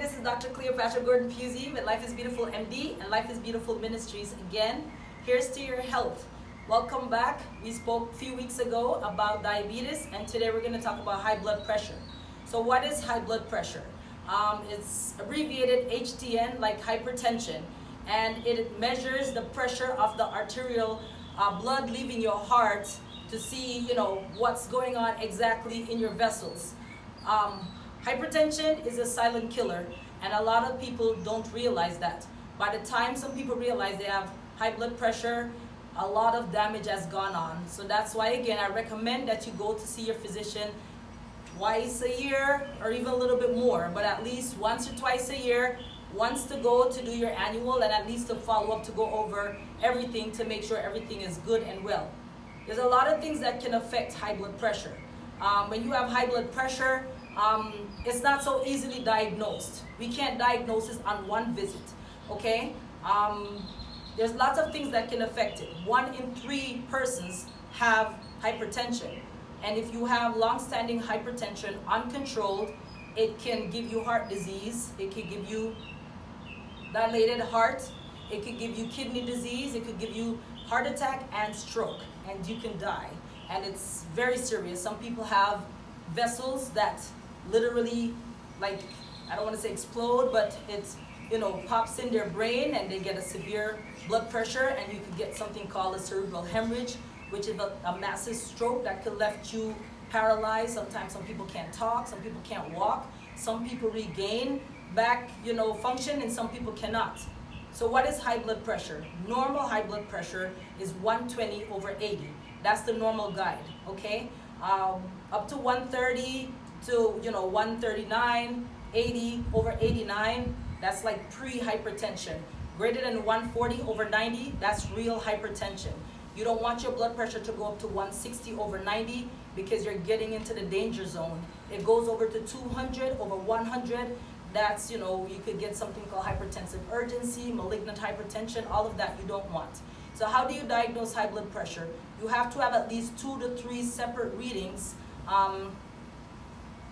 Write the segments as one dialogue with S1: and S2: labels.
S1: this is Dr. Cleopatra Gordon Pusey with Life is Beautiful MD and Life is Beautiful Ministries. Again, here's to your health. Welcome back. We spoke a few weeks ago about diabetes, and today we're going to talk about high blood pressure. So what is high blood pressure? It's abbreviated HDN, like hypertension, and it measures the pressure of the arterial blood leaving your heart to see, what's going on exactly in your vessels. Hypertension is a silent killer, and a lot of people don't realize that. By the time some people realize they have high blood pressure, a lot of damage has gone on. So that's why, again, I recommend that you go to see your physician twice a year or even a little bit more, but at least once or twice a year, once to go to do your annual and at least to follow up to go over everything to make sure everything is good and well. There's a lot of things that can affect high blood pressure. When you have high blood pressure, it's not so easily diagnosed. We can't diagnose this on one visit, okay? There's lots of things that can affect it. 1 in 3 persons have hypertension. And if you have long-standing hypertension uncontrolled, it can give you heart disease, it can give you dilated heart, it could give you kidney disease, it could give you heart attack and stroke, and you can die. And it's very serious. Some people have vessels that literally, like, I don't want to say explode, but it's, pops in their brain and they get a severe blood pressure, and you could get something called a cerebral hemorrhage, which is a massive stroke that could left you paralyzed. Sometimes some people can't talk, some people can't walk, some people regain back, function, and some people cannot. So what is high blood pressure? Normal high blood pressure is 120/80. That's the normal guide, okay? Up to 130 to 139, 80/89, that's like pre-hypertension. Greater than 140/90, that's real hypertension. You don't want your blood pressure to go up to 160/90 because you're getting into the danger zone. It goes over to 200/100, that's, you could get something called hypertensive urgency, malignant hypertension, all of that you don't want. So how do you diagnose high blood pressure? You have to have at least 2 to 3 separate readings,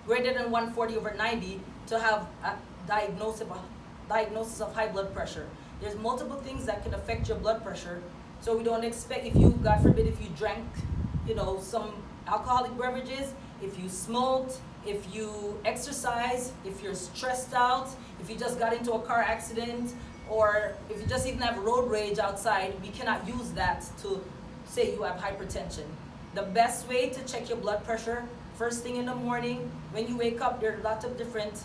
S1: greater than 140/90, to have a diagnosis of high blood pressure. There's multiple things that can affect your blood pressure. So we don't expect, if you, God forbid, if you drank, some alcoholic beverages, if you smoked, if you exercise, if you're stressed out, if you just got into a car accident, or if you just even have road rage outside, we cannot use that to say you have hypertension. The best way to check your blood pressure, first thing in the morning, when you wake up, there are lots of different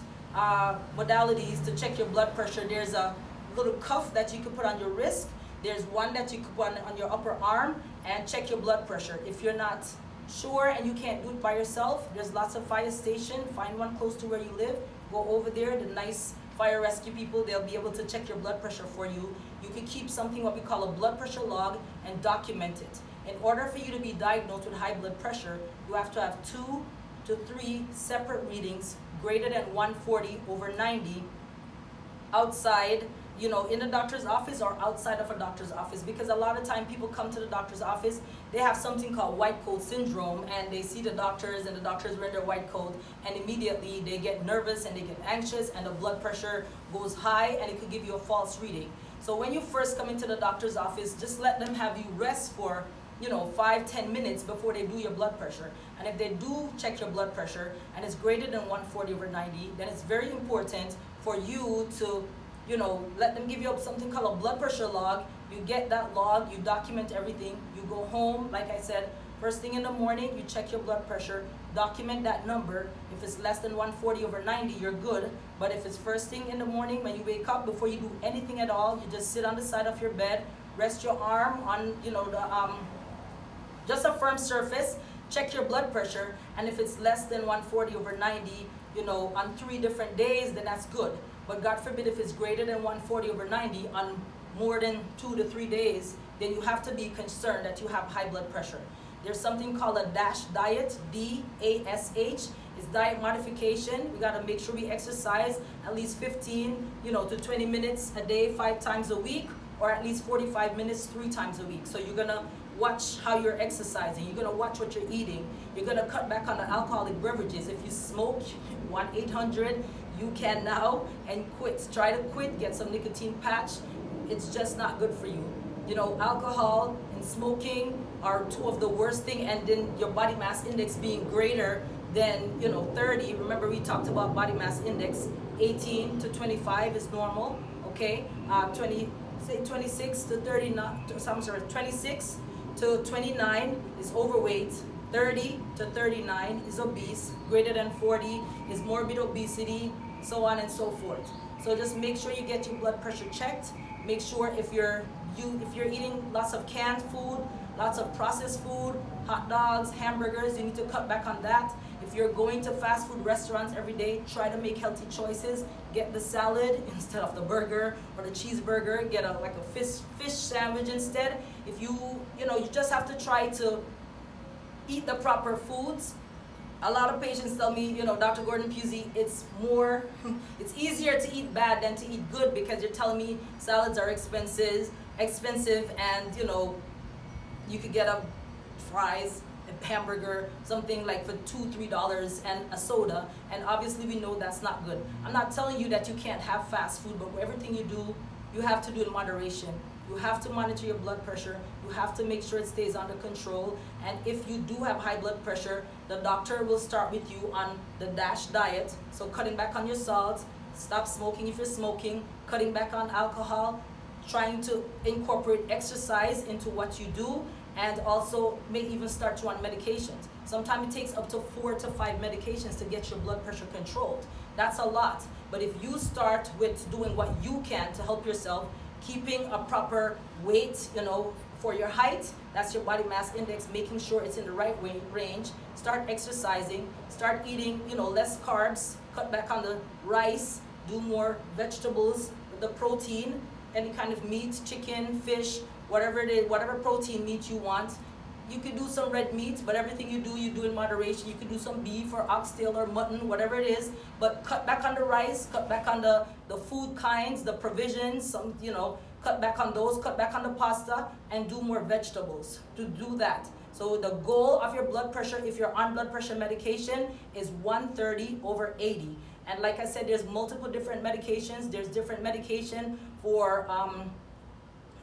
S1: modalities to check your blood pressure. There's a little cuff that you can put on your wrist. There's one that you could put on your upper arm and check your blood pressure. If you're not sure and you can't do it by yourself, there's lots of fire stations. Find one close to where you live. Go over there. The nice fire rescue people, they'll be able to check your blood pressure for you. You can keep something what we call a blood pressure log and document it. In order for you to be diagnosed with high blood pressure, you have to have 2 to 3 separate readings greater than 140/90 outside, in the doctor's office or outside of a doctor's office, because a lot of time people come to the doctor's office, they have something called white coat syndrome, and they see the doctors and the doctors wear their white coat, and immediately they get nervous and they get anxious and the blood pressure goes high, and it could give you a false reading. So when you first come into the doctor's office, just let them have you rest for 5-10 minutes before they do your blood pressure. And if they do check your blood pressure and it's greater than 140/90, then it's very important for you to let them give you something called a blood pressure log. You get that log, you document everything, you go home, like I said, first thing in the morning, you check your blood pressure, document that number. If it's less than 140/90, you're good. But if it's first thing in the morning, when you wake up, before you do anything at all, you just sit on the side of your bed, rest your arm on, just a firm surface, check your blood pressure, and if it's less than 140/90, on 3 different days, then that's good. But God forbid, if it's greater than 140/90 on more than 2 to 3 days, then you have to be concerned that you have high blood pressure. There's something called a DASH diet, DASH. It's diet modification. We got to make sure we exercise at least 15, to 20 minutes a day, 5 times a week, or at least 45 minutes 3 times a week. So you're going to watch how you're exercising. You're going to watch what you're eating. You're going to cut back on the alcoholic beverages. If you smoke, 1-800 you can now, and quit. Try to quit, get some nicotine patch. It's just not good for you. You know, alcohol and smoking are two of the worst thing, and then your body mass index being greater than, you know, 30. Remember we talked about body mass index, 18 to 25 is normal, okay? 26 to 39, I'm sorry, 26 to 29 is overweight, 30 to 39 is obese, greater than 40 is morbid obesity, so on and so forth. So just make sure you get your blood pressure checked. Make sure if you're eating lots of canned food, lots of processed food, hot dogs, hamburgers, you need to cut back on that. If you're going to fast food restaurants every day, try to make healthy choices. Get the salad instead of the burger or the cheeseburger. Get a fish sandwich instead. If you just have to try to eat the proper foods. A lot of patients tell me, Dr. Gordon Pusey, it's easier to eat bad than to eat good, because you're telling me salads are expensive, and you could get a fries, a hamburger, something like for $2-3 and a soda, and obviously we know that's not good. I'm not telling you that you can't have fast food, but everything you do, you have to do in moderation. You have to monitor your blood pressure. You have to make sure it stays under control. And if you do have high blood pressure, the doctor will start with you on the DASH diet. So cutting back on your salt, stop smoking if you're smoking, cutting back on alcohol, trying to incorporate exercise into what you do, and also may even start you on medications. Sometimes it takes up to 4 to 5 medications to get your blood pressure controlled. That's a lot. But if you start with doing what you can to help yourself, keeping a proper weight, for your height, that's your body mass index, making sure it's in the right range. Start exercising, start eating, less carbs, cut back on the rice, do more vegetables, the protein, any kind of meat, chicken, fish, whatever it is, whatever protein meat you want. You could do some red meat, but everything you do in moderation. You could do some beef or oxtail or mutton, whatever it is, but cut back on the rice, cut back on the food kinds, the provisions, cut back on those, cut back on the pasta, and do more vegetables to do that. So the goal of your blood pressure, if you're on blood pressure medication, is 130/80. And like I said, there's multiple different medications. There's different medication for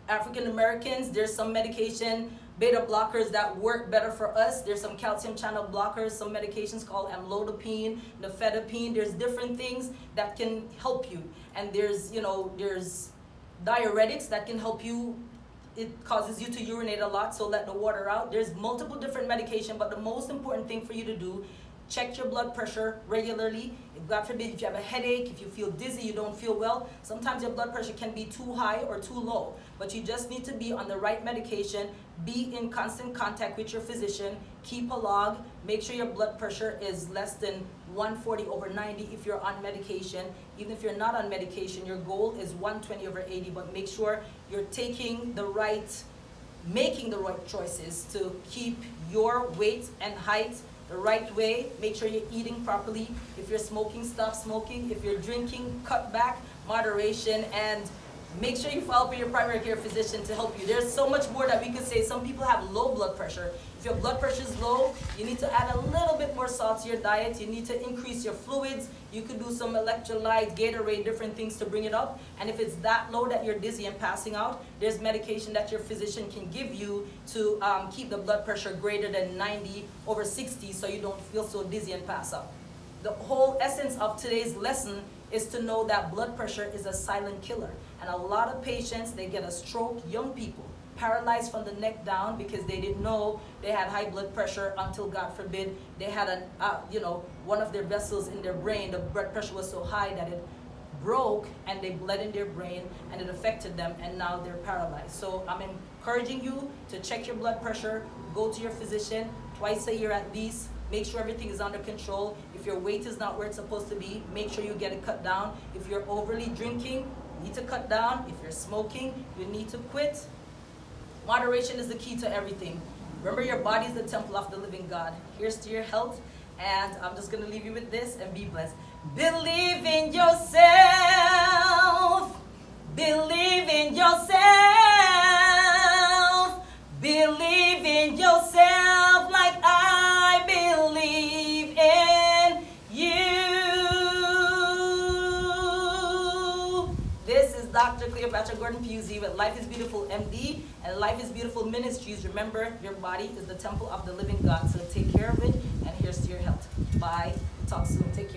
S1: African Americans. There's some medication, beta blockers, that work better for us. There's some calcium channel blockers, some medications called amlodipine, nifedipine. There's different things that can help you. And there's diuretics that can help you. It causes you to urinate a lot, so let the water out. There's multiple different medication, but the most important thing for you to do, check your blood pressure regularly. If God forbid, if you have a headache, if you feel dizzy, you don't feel well, sometimes your blood pressure can be too high or too low. But you just need to be on the right medication, be in constant contact with your physician, keep a log, make sure your blood pressure is less than 140/90 if you're on medication. Even if you're not on medication, your goal is 120/80, but make sure you're making the right choices to keep your weight and height the right way. Make sure you're eating properly. If you're smoking, stop smoking. If you're drinking, cut back, moderation, and make sure you follow up with your primary care physician to help you. There's so much more that we could say. Some people have low blood pressure. If your blood pressure is low, you need to add a little bit more salt to your diet. You need to increase your fluids. You could do some electrolyte, Gatorade, different things to bring it up. And if it's that low that you're dizzy and passing out, there's medication that your physician can give you to keep the blood pressure greater than 90/60 so you don't feel so dizzy and pass out. The whole essence of today's lesson is to know that blood pressure is a silent killer. And a lot of patients, they get a stroke, young people, paralyzed from the neck down because they didn't know they had high blood pressure until, God forbid, they had one of their vessels in their brain, the blood pressure was so high that it broke and they bled in their brain and it affected them, and now they're paralyzed. So I'm encouraging you to check your blood pressure, go to your physician twice a year at least. Make sure everything is under control. If your weight is not where it's supposed to be, make sure you get it cut down. If you're overly drinking, you need to cut down. If you're smoking, you need to quit. Moderation is the key to everything. Remember, your body is the temple of the living God. Here's to your health, and I'm just going to leave you with this, and be blessed. Believe in yourself. Believe in yourself. Believe in yourself like I. Believe in you. Dr. Cleopatra Gordon Pusey with Life is Beautiful MD and Life is Beautiful Ministries. Remember, your body is the temple of the living God, so take care of it, and here's to your health. Bye. Talk soon. Take care.